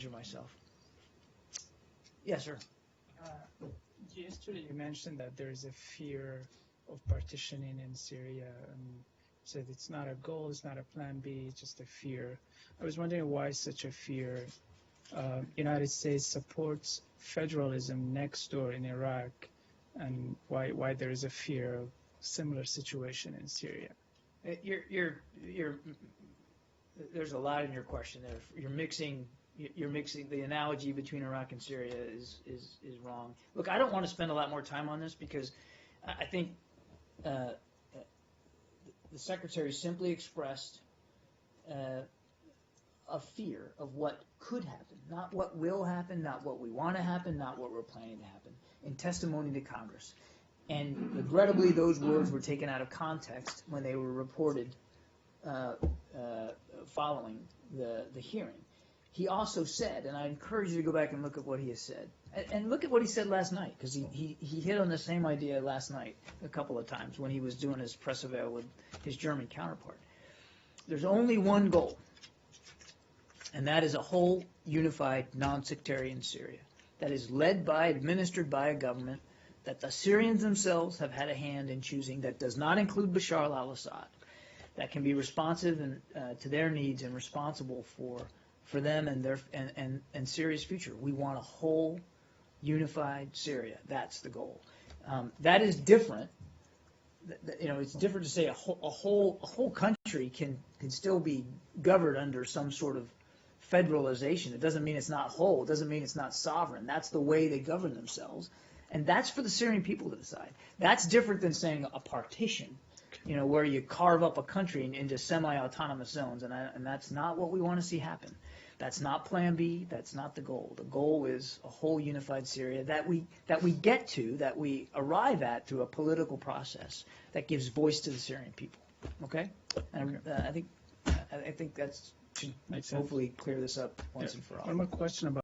injure myself. Yes, sir. Yesterday you mentioned that there is a fear of partitioning in Syria, and said it's not a goal, it's not a plan B, it's just a fear. I was wondering why such a fear. United States supports federalism next door in Iraq, and why there is a fear of similar situation in Syria. There's a lot in your question there. You're mixing the analogy between Iraq and Syria is wrong. Look, I don't want to spend a lot more time on this because I think the Secretary simply expressed a fear of what could happen, not what will happen, not what we want to happen, not what we're planning to happen, in testimony to Congress. And regrettably, those words were taken out of context when they were reported following the hearing. He also said, and I encourage you to go back and look at what he has said, and look at what he said last night, because he hit on the same idea last night a couple of times when he was doing his press avail with his German counterpart. There's only one goal, and that is a whole unified non-sectarian Syria that is led by, administered by a government that the Syrians themselves have had a hand in choosing, that does not include Bashar al-Assad, that can be responsive to their needs and responsible for them and their and Syria's future. We want a whole unified Syria. That's the goal. That is different. It's different to say a whole country can still be governed under some sort of federalization. It doesn't mean it's not whole. It doesn't mean it's not sovereign. That's the way they govern themselves, and that's for the Syrian people to decide. That's different than saying a partition, where you carve up a country into semi-autonomous zones, and that's not what we want to see happen. That's not Plan B. That's not the goal. The goal is a whole unified Syria that we arrive at through a political process that gives voice to the Syrian people. Okay, and I think that's should hopefully clear this up once and for all. One more question about